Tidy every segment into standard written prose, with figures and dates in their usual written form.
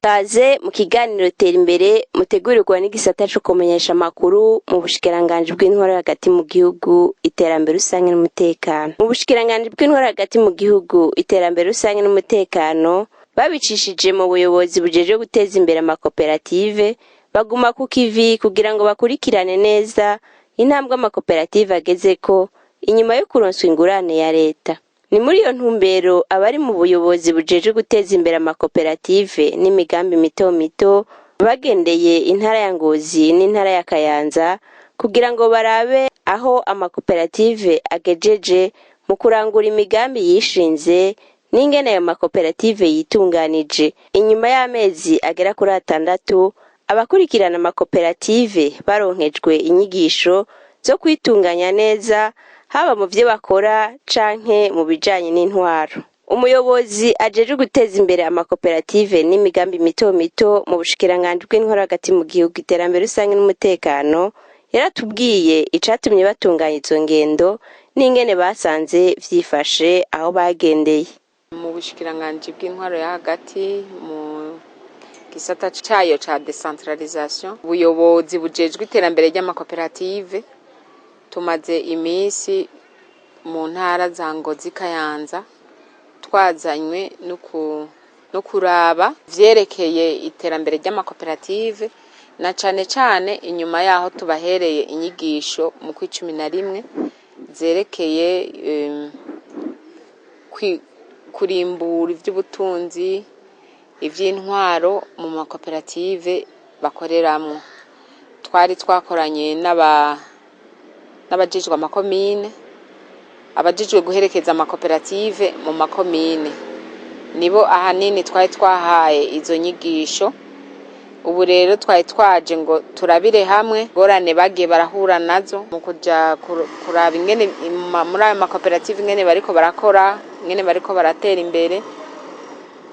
Kaze mu kiganiro tera imbere mutegurirwa n'igisata cyo kumenyesha amakuru mu bushikiranganje bw'intwaro hagati mu gihugu iterambere rusange n'umutekano. Mu bushikiranganje bw'intwaro hagati mu gihugu iterambere rusange n'umutekano babicishije mu buyobozi bujeje guteza imbere amakoperative baguma ku kivi kugira ngo bakurikirane neza intambwe amakoperative agezeko inyuma yo kuronswa ingurane ya leta. Ni muri iyo ntumbero abari mu buyobozi bujeje guteza imbere amakoperative n'imigambi mito mito bagendeye intara ya Ngozi n'intara ya Kayanza kugira ngo barabe aho amakoperative agejeje mu kurangura imigambi yishinze n'ingene ayo makoperative yitunganije. Inyuma y'amezi agera kuri 6 abakurikirana amakoperative baronkejwe inyigisho zo kwitunganya neza haba mu byo bakora canke mu bijanye n'intwaro. Umuyobozi ajeje guteza imbere amakoperative n'imigambi mito mito mu bushikiranganje bw'intwaro hagati mu gihugu iterambere rusange n'umutekano yaratubwiye icatumye batunganya izo ngendo n'ingene basanze vyifashe aho bagendeye. Mu bushikiranganje bw'intwaro ya hagati mu gisata cayo ca decentralisation ubuyobozi bujejwe iterambere ry'amakoperative tumaze iminsi mu ntara za Ngozi Kayanza twazanywe no kuraba vyerekeye iterambere ry'amakoperative na cane cane inyuma yaho tubahereye inyigisho mu kwa 11 zerekeye kurimbura ivy'ubutunzi ivy'intwaro mu makoperative bakoreramwo. Twari twakoranye n'abajejwe amakomine abajejwe guherekeza amakoperative mu makomine nibo ahanini twari twahaye izo nyigisho. Ubu rero twari twaje ngo turabire hamwe gorane bagiye barahura nazo mu kuja kuraba ingene muri ayo makoperative ingene bariko barakora ingene bariko baratera imbere.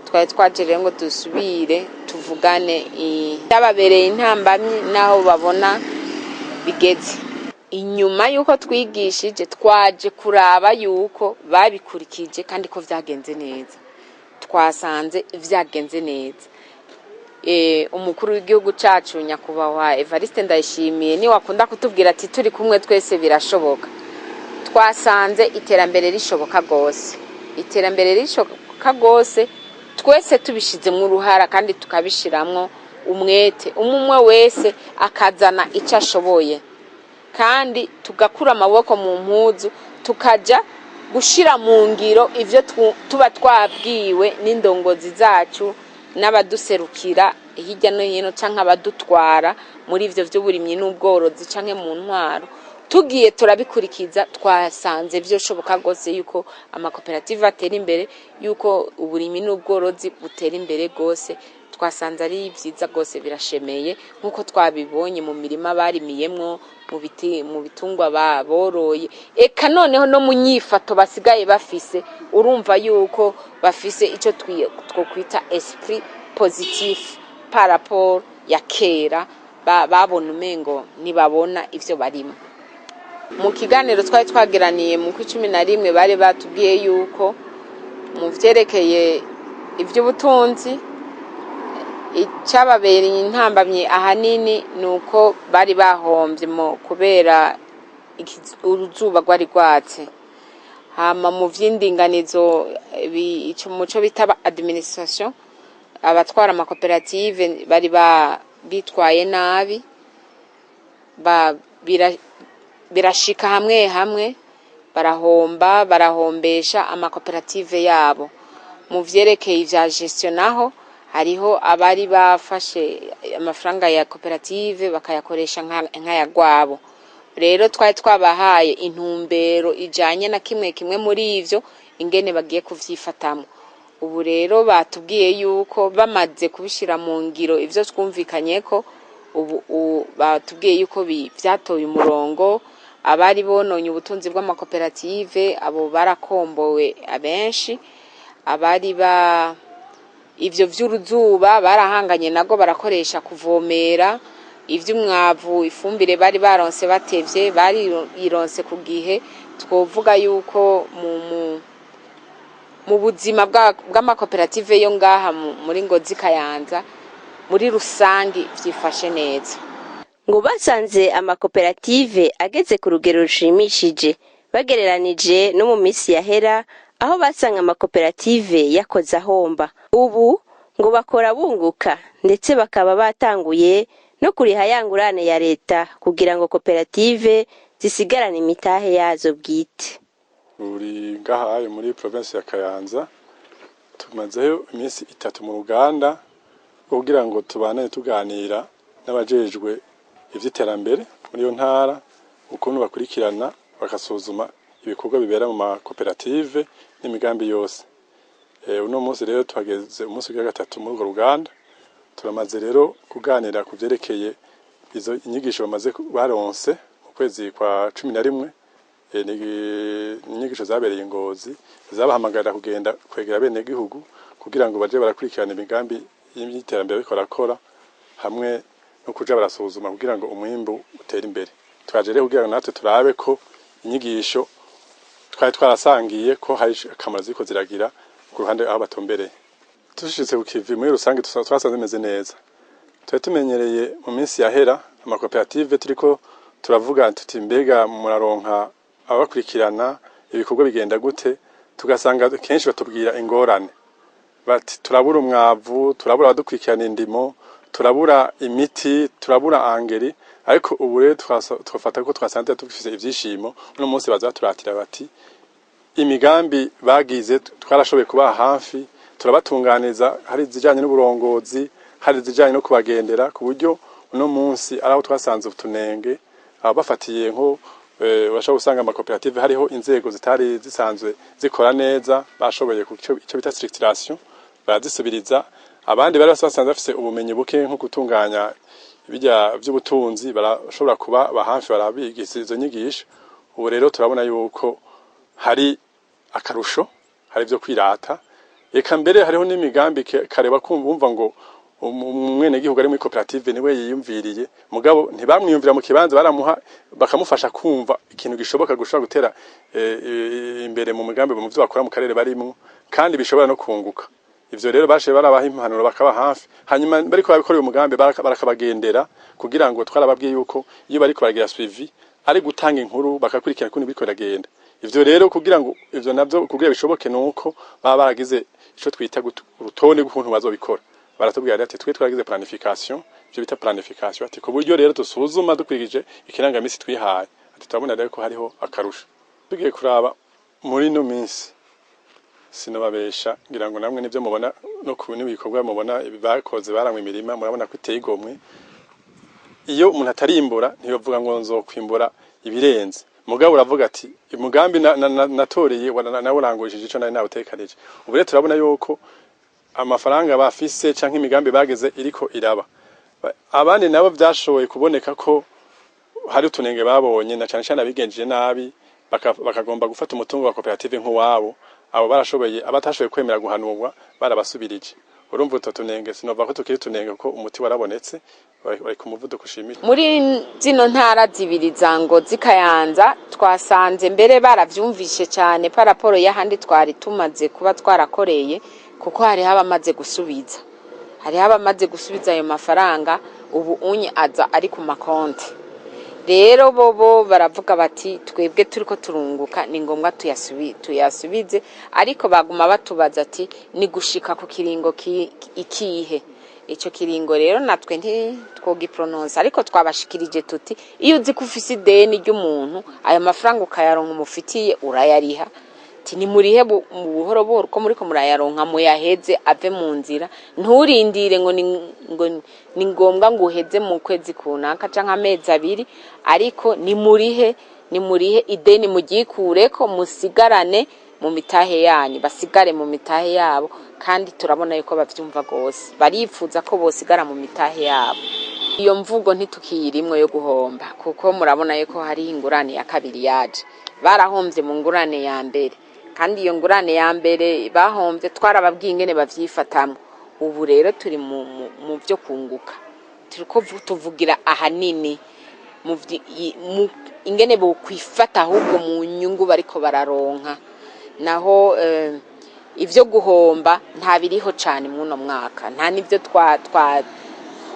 Twari twaje rero ngo dusubire tuvugane yababereye intambamyi naho babona bigeze. Inyuma yuko twigishije twaje kuraba yuko babikurikije kandi ko vyagenze neza. Twasanze vyagenze neza. Umukuru w'igihugu cacu nyakubahwa Evariste Ndayishimiye ni wakunda kutubwira ati turi kumwe twese birashoboka. Twasanze iterambere rishoboka gose. Iterambere rishoboka gose twese tubishize mu ruhara kandi tukabishiramwo umwete umwe wese akazana ico ashoboye kandi tugakura amaboko mu mpuzu tukaja gushira mu ngiro ivyo tuba twabwiwe n'indongozi zacu n'abaduserukira hirya no hino canke abadutwara muri ivyo vy'uburimyi n'ubworozi canke mu ntwaro. Tugiye turabikurikiza twasanze vyoshoboka gose yuko amakoperative atera imbere yuko uburimyi n'ubworozi butera imbere gose. Twasanze ari vyiza gose birashemeye nkuko twabibonye mu mirima barimiyemwo mu bitungwa baboroye eka noneho no mu nyifato basigaye bafise urumva yuko bafise ico twokwita esprit positif par rapport ya kera babona umengo nibabona ivyo barimo. Mu kiganiro twari twageraniye mu kwa 11 bari batubwiye yuko mu vyerekeye ivy'ubutunzi icababereye intambamye ahanini nuko bari bahomvye kubera uruzuba rwari rwatse. Hama mu vy'indinganizo ico muco bitaba administration abatwara amakoperative bari bitwaye nabi birashika hamwe barahombesha amakoperative yabo. Mu vyerekeye ivya gestion naho hariho abari bafashe amafaranga ya koperative bakayakoresha nk'ayagwabo. Rero twari twabahaye intumbero ijanye na kimwe muri ivyo ingene bagiye kuvyifatamo. Ubu rero batubwiye yuko bamaze kubishira mu ngiro ivyo twumvikanyeko ubu batubwiye yuko vyatoye umurongo, abari bononye ubutunzi bw'amakoperative abo barakombowe abenshi, abari ivyo vy'uruzuba barahanganye nago barakoresha kuvomera, ivy'umwavu ifumbire bari baronse batevye barironse ku gihe. Twovuga yuko mu buzima bw'amakoperative yo ngaha muri Ngozi Kayanza muri rusangi vyifashe neza. Ngo basanze amakoperative ageze ku rugero rushimishije bagereranije no mu misi yahera aho basanga amakoperative yakoze ahomba. Ubu ngo bakora bunguka ndetse bakaba batanguye no kuriha yangurane ya leta kugira ngo koperative zisigarane imitahe yazo bwite. Uri ngaha muri province ya Kayanza tumazeyo iminsi 3 mu ruganda kugira ngo tubane tuganira n'abajejwe ivy'iterambere muri yo ntara ukuntu bakurikirana bakasuzuma ibikorwa bibera mu makoperative n'imigambi yose. Uno munsi rero twageze umunsi wa gatatu muri urwo ruganda, turamaze rero kuganira ku vyerekeye izo inyigisho bamaze baronse mu kwezi kwa 11. Inyigisho zabereye Ngozi zabahamagarira kugenda kwegera bene gihugu kugira ngo baje barakurikirana imigambi y'iterambere bikorakora hamwe no kuja barasuzuma kugira ngo umwimbu utere imbere. Twaje rero kugira ngo natwe turabe ko inyigisho twari twarasangiye ko hari akamaro ziko ziragira ku ruhande aho batombereye. Tushitse ku kivi muri rusange twasanze meze neza. Twari tumenyereye mu minsi yahera amakoperative turiko turavuga tuti mbega muraronka abakurikirana ibikorwa bigenda gute, tugasanga kenshi batubwira ingorane bati turabura umwavu, turabura abadukurikirana indimo, turabura imiti, turabura angeri. Ariko ubu rero twafata ko twasanze tufise ivyishimo. Uno munsi baza turatira bati imigambi bagize twarashoboye kuba hafi, turabatunganiza, hari zijanye n'uburongozi, hari zijanye no kubagendera ku buryo uno munsi araho twasanze utunenge abafatiye nko bashaka gusanga amakoperative hariho inzego zitari zisanzwe zikora neza, bashoboye ku cyo bita structuration barazisubiriza. Abandi bari basanzwe bafise ubumenyi buke nko gutunganya ibijya by'ubutunzi barashobora kuba bahafi barabigize izo nyigisho. Ubu rero turabona yuko hari akarusho, hari byo kwirata. Eka mbere hariho n'imigambi kareba kumva ngo umwene gihugu ari muri koperative niwe yiyumviriye, mugabo ntibamwiyumvira mu kibanza baramuha bakamufasha kumva ikintu gishoboka gushobora gutera imbere mu migambi mu byo bakora mu karere barimo kandi bishobora no kunguka. Ivyo rero bashe barabaha impanuro bakaba hafi, hanyuma bariko babikora uyu mugambi barakabagendera kugira ngo twarababwiye yuko iyo bariko baragira suivi ari gutanga inkuru bakakurikirana kundi biriko biragenda. Ivyo rero kugira ngo ivyo navyo kugira bishoboke nuko baba baragize ico twita urutonde rw'ukuntu bazobikora. Baratubwira ati twe twaragize planification, byo bita planification, ati ku buryo rero tusuzuma dukurikije ikirangamisi twihaye. Ati turabona rero ko hariho akarusho. Tugiye kuraba muri no minsi sinababesha ngira ngo namwe nivyo mubona no ku bikorwa mubona bakoze baramwe imirima murabona ko iteye igomwe. Iyo umuntu atarimbura ntiyovuga ngo nzokwimbura ibirenze, mugabo uravuga ati umugambi natoreye nawe urangurishije ico nari nawutekanije. Ubu rero turabona yuko amafaranga bafise canke imigambi bageze iriko iraba. Abandi nabo byashoboye kuboneka ko hari utunenge babonye na cyane cyane abigenjeje nabi bakagomba gufata umutungo wa koperative nk'uwabo. Abo barashoboye abatashoboye kwemera guhanurwa barabasubirije. Urumva utotunenge sinova ko tukiri tunenge ko umuti warabonetse bari ku muvuduko ushimira. Muri zino ntara zibiri za Ngozi Kayanza twasanze mbere baravyumvishe cyane paraporo y'ahandi twari tumaze kuba twarakoreye, kuko hari abamaze gusubiza. Hari abamaze gusubiza ayo mafaranga ubu unye aza ari ku makonti. Rero bobo baravuga bati twebwe turiko turunguka ni ngombwa tuyasubize, ariko baguma batubaza ati ni gushika ku kiringo ikihe. Ico kiringo rero natwe ntitwogipronounce, ariko twabashikirije tuti iyo uzi ko ufise ideni ry'umuntu ayo mafaranga ukayaronka umufitiye urayariha. Ni murihe mu buhoro buhoro ko muriko murayaronka muyaheze ave mu nzira, nturindire ngo ni ngombwa ngo uheze mu kwezi kunaka canke amezi abiri, ariko ni murihe ideni mugikureko musigarane mu mitahe yanyu, basigare mu mitahe yabo. Kandi turabona yuko bavyumva gose, barifuza ko bosigara mu mitahe yabo. iyo mvugo ntitukiyirimwo yo guhomba kuko murabona yuko hari ingurane ya kabiri yaje barahomvye mu ngurane ya mbere kandi iyo ngurane ya mbere bahomvye twarababwiye ingene bavyifatamwo ubu rero turi mu byo kunguka turiko tuvugira ahanini ingene bo kwifata ahubwo mu nyungu bariko bararonka naho ivyo guhomba nta biriho cane muno mwaka nta nivyo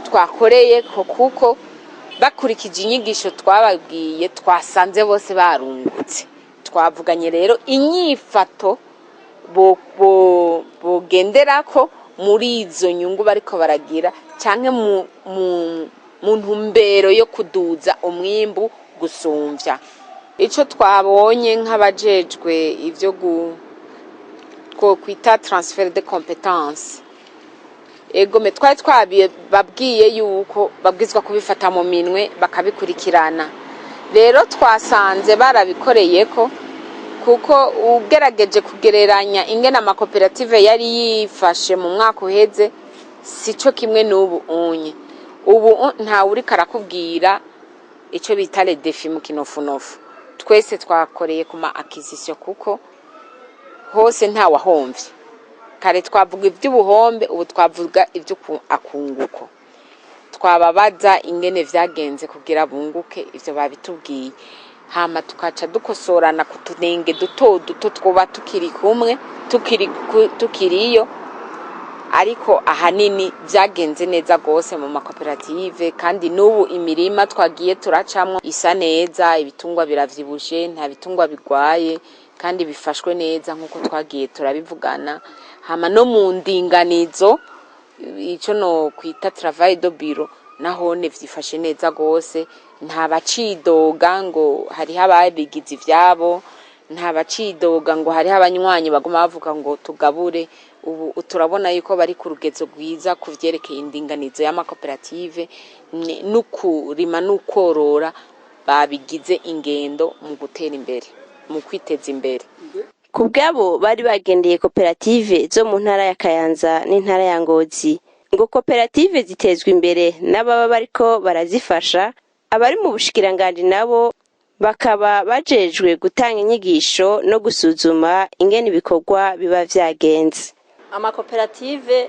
twakoreye kuko bakurikije inyigisho twababwiye twasanze bose barungutse twavuganye rero inyifato bogenderako muri izo nyungu bariko baragira canke mu ntumbero yo kuduza umwimbu gusumvya ico twabonye nk'abajejwe ivyo kwita transfer de compétences egome twari babwiye yuko babwizwa kubifata mu minwe bakabikurikirana rero twasanze barabikoreyeko kuko ugerageje kugereranya ingena amakoperative yari yifashe mu mwaka uheze sico kimwe n'ubu ubu nta uri karakubwira ico bita les défis mu kinofunofu twese twakoreye kuma acquisition kuko hose nta wahomvye kare twavuga ivy'ubuhombe ubu twavuga ivyo akunguko twababaza ingene vyagenze kugira bunguke ivyo babitubwiye hama tukaca dukosorana kutunenge duto twoba tukiri kumwe tukiriyo ariko ahanini vyagenze neza gose mu makoperative kandi n'ubu imirima twagiye turacamwo isa neza ibitungwa biravyibushe nta bitungwa bigwaye kandi bifashwe neza nkuko twagiye turabivugana hama no mu ndinganizo ico no kwita travail de bureau nahone vyifashe neza gose nta bacidoga ngo hari ababigize ivyabo nta bacidoga ngo hari abanywanyi baguma bavuga ngo tugabure ubu turabona yuko bari ku rugezo rwiza kuvyerekeye indinganizo y'amakoperative n'ukurima n'ukorora babigize ingendo mu gutera imbere mu kwiteza imbere ku bwabo bari bagendeye koperative zo mu ntara ya Kayanza n'intara ya Ngozi ngo koperative zitezwe imbere n'ababa bariko barazifasha abari mu bushikiranganje nabo bakaba bajejwe gutanga inyigisho no gusuzuma ingene ibikorwa biba vyagenze amakoperative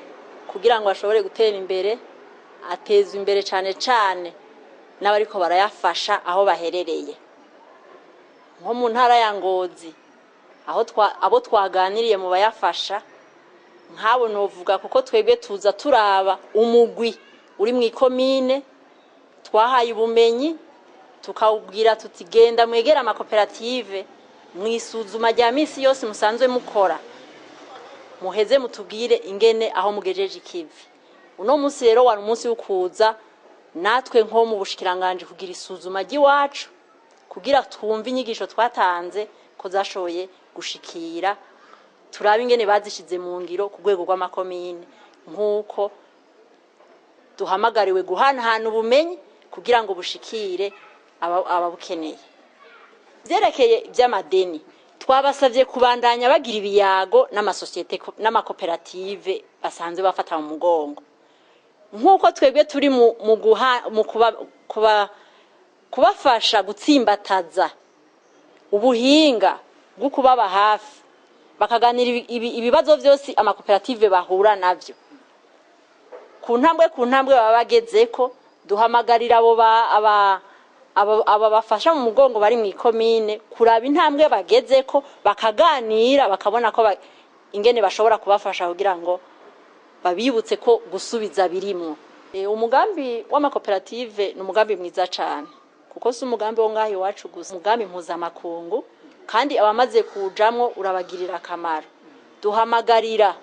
kugira ngo ashobore gutera imbere atezwe imbere cane n'abariko barayafasha aho baherereye nko mu ntara ya Ngozi abo twaganiriye mu bayafasha nkabo novuga kuko twebwe tuza turaba umugwi uri mu ikomine twahaye ubumenyi tukawubwira tutigenda mwegera amakoperative mwisuzuma rya misi yose musanzwe mukora muheze mutubwire ingene aho mugejeje ikivi uno munsi rero wari umunsi w'ukuza natwe nko mu bushikiranganje kugira isuzuma ry'iwacu kugira twumve inyigisho twatanze ko zashoboye gushikira turabe ingene bazishize mu ngiro ku rwego rw'amakomine nk'uko duhamagariwe guhanahana ubumenyi kugira ngo bushikire ababukeneye vyerekeye ivy'amadeni twabasavye kubandanya bagira ibiyago n'amasosiyete n'amakoperative basanzwe bafata mu mugongo nk'uko twebwe turi mu kubafasha gutsimbataza ubuhinga bwo kubaba hafi bakaganira ibibazo vyose amakoperative bahura navyo ku ntambwe baba bagezeko duhamagarira abo bafasha mu mugongo bari mu ikomine kuraba intambwe bagezeko bakaganira bakabona ko ingene bashobora kubafasha kugira ngo babibutse ko gusubiza birimo umugambi w'amakoperative ni umugambi mwiza cane kuko si umugambi wo ngaho iwacu gusa umugambi mpuzamakungu kandi abamaze kujamwo urabagirira akamaro duhamagarira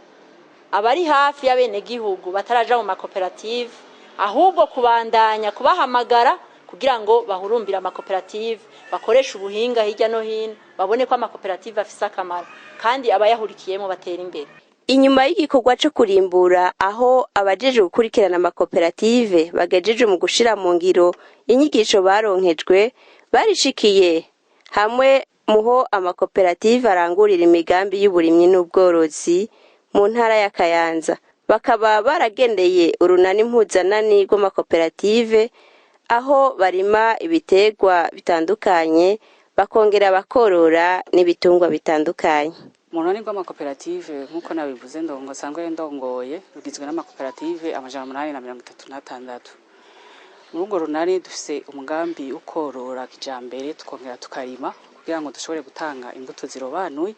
abari hafi y'abenegihugu bataraja mu makoperative ahubwo kubandanya kubahamagara kugira ngo bahurumbira amakoperative bakoresha ubuhinga hirya no hino babone ko amakoperative afise akamaro kandi abayahurikiyemo batera imbere inyuma y'igikorwa cyo kurimbura aho abajeje gukurikirana amakoperative bagejeje mu gushira mu ngiro inyigisho baronkejwe barishikiye hamwe muho amakoperative arangurira imigambi y'uburimyi n'ubworozi mu ntara ya Kayanza bakaba baragendeye urunani mpuzanani rw'amakoperative aho barima ibiterwa bitandukanye bakongera bakorora n'ibitungwa bitandukanye. Mu runani rw'amakoperative nk'uko nabivuze nsanzwe ndongoye rugizwe n'amakoperative 836. Muri urwo runani dufise umugambi wo korora kijambere tukongera tukarima kugira ngo dushobore gutanga imbuto zirobanuye.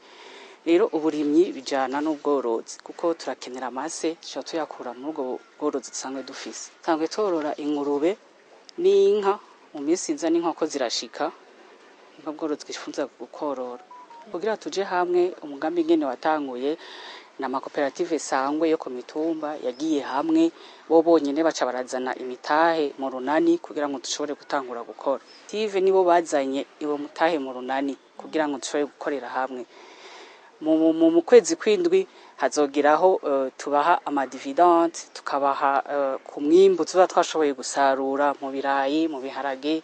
Rero uburimyi bijana n'ubworozi kuko turakenera amase tuyakura muri ubwo bworozi dusanzwe dufise. Tangwe torora ingurube n'inka mu minsi iza n'inkoko zirashika ubwo bworozi twifuza gukorora. Kugira tuje hamwe umugambi ngene watanguye na makoperative sangwe yo ku mitumba yagiye hamwe bo bonyene baca barazana imitahe mu runani kugira ngo dushobore gutangura gukora. Tive nibo bazanye ibo mutahe mu runani kugira ngo dushobore gukorera hamwe. Mu kwezi kwindwi hazogeraho tubaha amadividende tukabaha ku mwimbu tuza twashoboye gusarura mu birayi mu biharage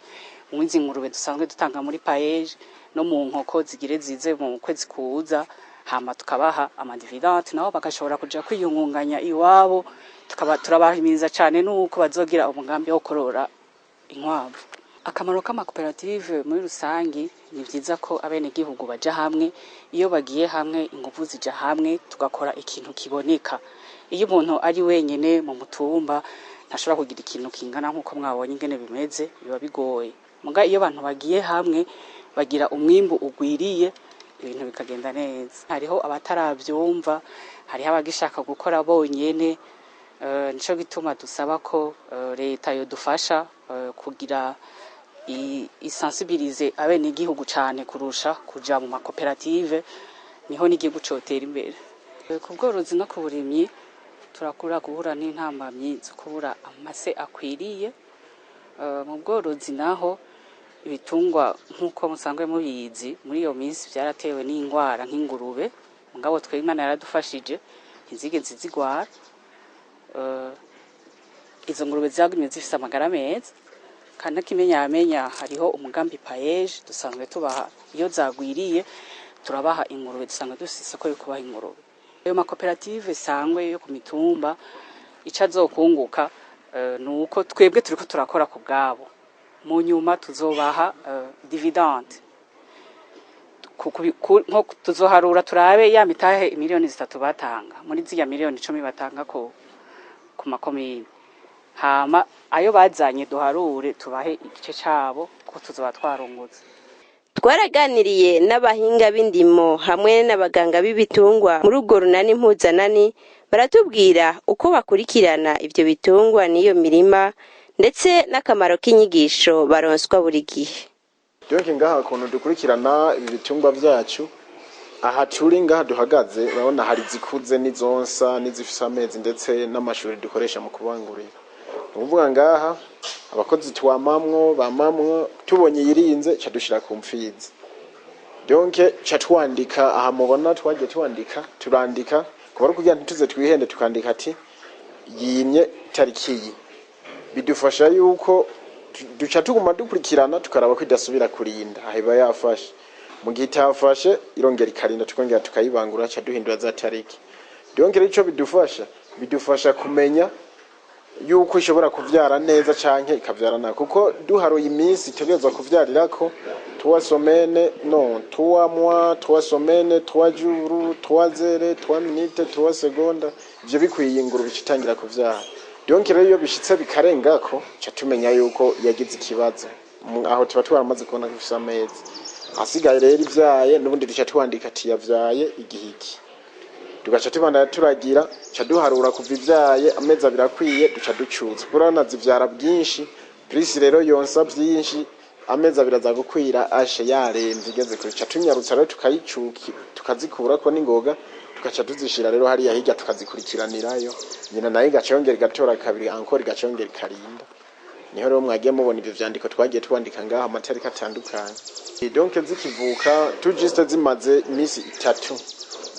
mu ngurube dusanzwe dutanga muri paeje no mu nkoko zigire zize mu kwezi kuza hama tukabaha amadividende nabo bagashobora kuja kwiyungunganya iwabo turabahimiza cyane nuko bazogira umugambi wo korora inkwavu. Akamaro k'amakoperative muri rusangi ni vyiza ko abene gihugu baja hamwe, iyo bagiye hamwe ingufu zija hamwe tugakora ikintu kiboneka. Iyo umuntu ari wenyene mu mutumba ntashobora kugira ikintu kingana nkuko mwabonye ingene bimeze biba bigoye. Muga iyo abantu bagiye hamwe bagira umwimbu ugwiriye ibintu bikagenda neza. Hariho abataravyumva, hariho abagishaka gukora bonyene, nico gituma dusaba ko leta yo dufasha kugira isensibilize abene igihugu cyane kurusha kuja mu makoperative niho n'igihugu cotera imbere. Ku bworozi no ku burimyi turakura guhura n'intambamyi zo kubura amase akwiriye. Mu bworozi naho ibitungwa nkuko musangwe mubizi muri iyo minsi byaratewe n'ingwara nk'ingurube mugabo twe Imana yaradufashije ntizigeze zigwara. Izo ngurube zagumye zifise amagara meza kandi kimenya hariho umugambi paeje dusanzwe tubaha iyo zagwiriye turabaha ingurube dusanzwe dufise isoko yo kubaha ingurube. Ayo makoperative sangwe yo ku mitumba ica zokunguka nuko twebwe turiko turakora ku bwabo mu nyuma tuzobaha dividende nko tuzoharura turabe ya mitahe miliyoni 3 batanga muri ziya miliyoni 10 batanga ku makomine hama ayo bazanye duharure tubahe igice cabo ko tuzoba twarungutse. Twaraganiriye n'abahinga b'indimo hamwe n'abaganga b'ibitungwa muri urwo runani mpuzanani baratubwira uko bakurikirana ivyo bitungwa n'iyo mirima ndetse n'akamaro k'inyigisho baronswa buri gihe. Donke ngaha kuntu dukurikirana ibi bitungwa vyacu aha turi ngaha duhagaze urabona hari zikuze n'izonsa n'izifise amezi ndetse n'amashuri dukoresha mu kubangurira. Uvuga ngaha abakozi twamamwo bamamwo tubonye yirinze cha dushira ku mfizi. Donke cha twandika aha mubona twaje twandika turandika kubara kugira ntituze twihende tukandika ati yimye tariki bidufasha yuko duca tuguma dukurikirana tukaraba ko idasubira kurinda ahiba yafashe mu gihe itafashe irongera ikarinda tukongera tukayibangura cha duhindura za tariki. Donke ico bidufasha kumenya yuko ishobora kuvyara neza canke ikavyara na kuko duharuye iminsi itegerezwa kuvyarirako 3 semaines non 3 mois 3 semaines 3 jours 3 heures 3 minutes 3 secondes ivyo bikwiye inguru bikitangira kuvyara. Donc rero iyo bishitse bikarengako cha tumenya yuko yagize ikibazo aho tuba twaramaze kubona ko ifisa amezi asigaye rero ivyaye n'ubundi duca twandika ati yavyaye igihiki tugaca tubandanya turagira cha duharura kuva ivyaye amezi abirakwiye duca ducuza burana zivyara bwinshi plus rero yonsa byinshi amezi abiraza gukwira ashe yaremve igeze kuri cha tunyarutsa rero tukayicuki tukazikura ko ningoga tugaca tuzishira rero hari yahiga tukazikurikiranirayo nyina nayo gacongera gatora kabiri encore gacongera karinda niho rero mwagiye mubona ivyo vyandiko twagiye twandika ngaha amatariki atandukanye. Donc zikivuka tujiste zimaze imisi 3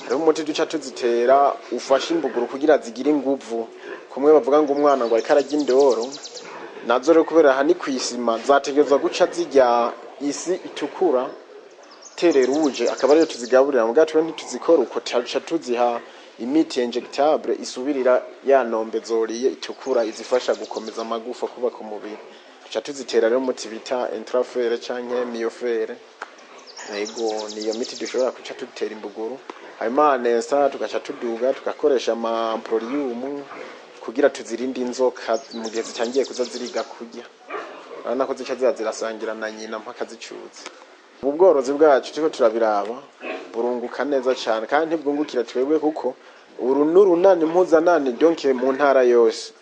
hari umuti duca tuzitera ufasha imbuguru kugira zigire inguvu kumwe bavuga ngo umwana ngo ariko arajya indoro nazo rero kubera hani kwisima zategezwa guca zijya isi itukura tere ruje akaba rero tuzigaburira mu gato ntituzikora uko tuca tuziha imiti injectable isubirira ya nombe zoriye itukura izifasha gukomeza amagufa kuba ku mubiri tuca tuzitera rero umuti bita intrafere canke myofere yego niyo miti dushobora kuca tutera imbuguru hanyuma nesa tugaca tuduga tugakoresha ama prolium kugira tuzirinde inzoka mu gihe zitangiye kuza ziriga kurya urabona ko zica zirasangira na nyina mpaka zicutse ubworozi bwacu turiko turabiraba burunguka neza cyane kandi ntibwungukira twebwe kuko uru n'urunani mpuzanani donke mu ntara yose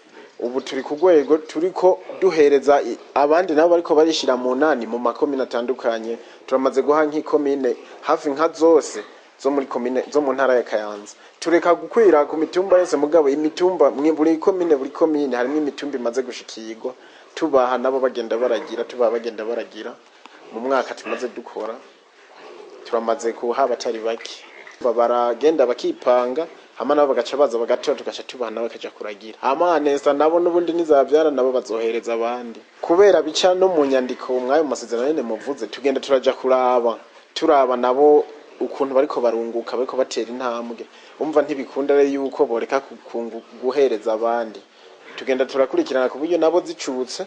ubu turi ku rwego turiko duhereza abandi nabo bariko barishira mu nani mu makomine atandukanye turamaze guha nk'ikomine hafi nka zose zo muri komine zo mu ntara ya Kayanza tureka gukwira ku mitumba yose mugabo imitumba buri komine harimo imitumba imaze gushikirwa tubaha nabo bagenda baragira mu mwaka tumaze dukora turamaze kuha abatari bake baragenda bakipanga hama nabo bagaca baza bagatora tugaca tubaha nabo bakaja kuragira hama nesa nabo nubundi nizavyara nabo bazohereza abandi kubera bica no mu nyandiko mwayo masezerano nyene muvuze tugenda turaja turaba nabo ukuntu bariko barunguka bariko batera intambwe umva ntibikunda rero yuko boreka guhereza abandi tugenda turakurikirana ku buryo nabo zicutse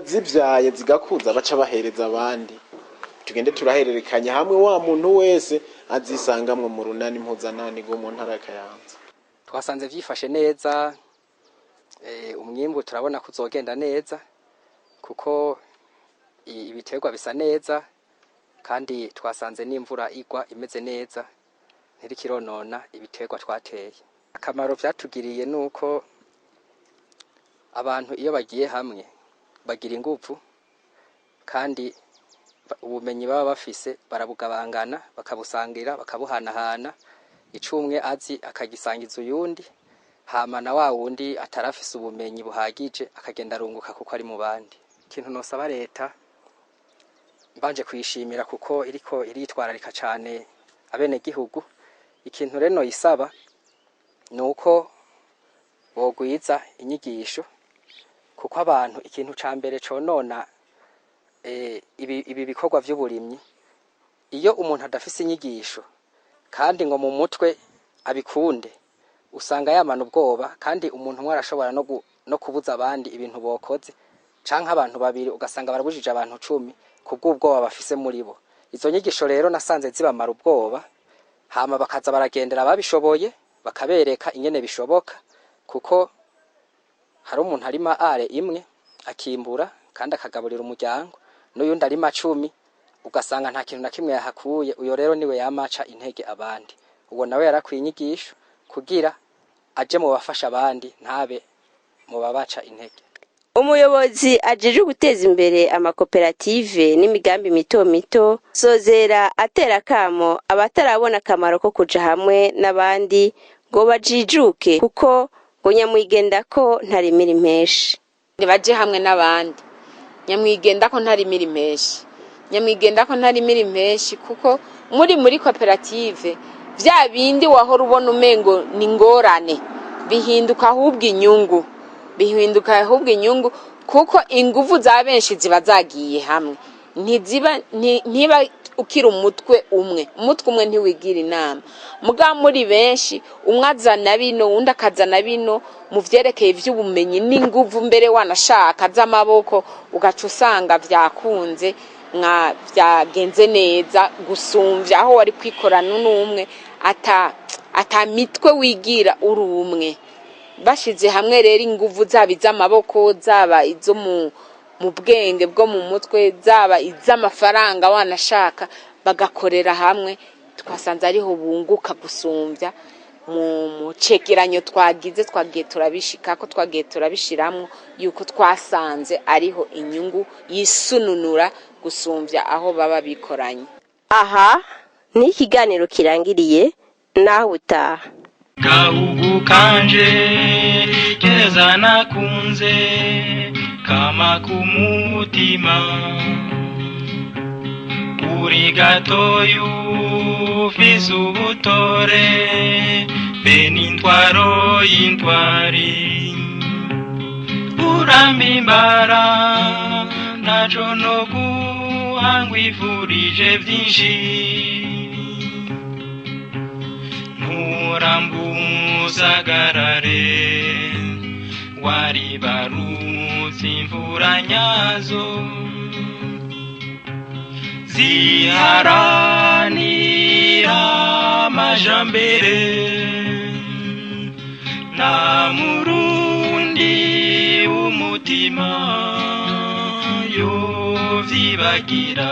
zivyaye zigakuza baca bahereza abandi tugende turahererekanya hamwe wa muntu wese azisangamwe mu runani mpuzanani go mu ntara ya Kayanza twasanze vyifashe neza umwimbu turabona kuzogenda neza kuko ibiterwa bisa neza kandi twasanze n'imvura igwa imeze neza ntirikironona ibiterwa twateye akamaro vyatugiriye nuko abantu iyo bagiye hamwe bagira ingufu kandi ubumenyi baba bafise barabugabangana bakabusangira bakabuhanahana icumwe azi akagisangiza uyundi hama na wa wundi atarafise ubumenyi buhagije akagenda arunguka kuko ari mu bandi ikintu nosaba leta mbanje kuyishimira kuko iriko iritwararika cane abene gihugu ikintu reno isaba nuko bogwiza inyigisho kuko abantu ikintu ca mbere conona ibi bikorwa vy'uburimyi iyo umuntu adafise inyigisho kandi ngo mu mutwe abikunde usanga yamana ubwoba kandi umuntu umwe arashobora no kubuza abandi ibintu bokoze canke abantu babiri ugasanga barabujije abantu 10 kubw'ubwoba bafise muri bo izo nyigisho rero nasanze zibamara ubwoba hama bakaza baragendera babishoboye bakabereka ingene bishoboka kuko hari umuntu arima are imwe akimbura kandi akagaburira umuryango n'uyundi arima 10 ugasanga nta kintu na kimwe yahakuye uyo rero niwe yamaca intege abandi uwo nawe yarakwiyigisha kugira aje mu bafasha abandi ntabe mu babaca intege umuyobozi ajeje guteza imbere amakoperative n'imigambi mito mito sozera atera kamo abatarabona akamaro ko kuja hamwe n'abandi ngo bajijuke kuko ngo nyamwigenda ko ntarimira impeshi baje hamwe n'abandi nyamwigenda ko ntarimira impeshi kuko muri koperative vya bindi wahora ubona umengo ni ngorane bihinduka ahubwo inyungu kuko ingufu za benshi ziba zagiye hamwe ntiba ukira umutwe umwe ntiwigira inama muga muri benshi umwe azana bino undi akazana bino mu vyerekeye vy'ubumenyi n'ingufu mbere wanashaka z'amaboko ugaca usanga vyakunze vyagenze neza gusumvya aho wari kwikorana n'umwe ata mitwe wigira uri umwe bashize hamwe rero ingufu zaba iz'amaboko zaba izo mu bwenge bwo mu mutwe zaba iz'amafaranga wanashaka bagakorera hamwe twasanze ariho bunguka gusumvya mu cegeranyo twagiye turabishiramwo yuko twasanze ariho inyungu yisununura gusumvya aho baba bikoranye aha ni ikiganiro kirangiriye naho utaha gahugu kanje keza nakunze kama kumutima uri gatoyu ufise ubutore benintwaro y'intwari urampimbara ntaco no guhangwifurije vyinshi umurambo uzagarare waribarutse imvura nyazo ziharanira amajambere na murundi w'umutima yovyibagira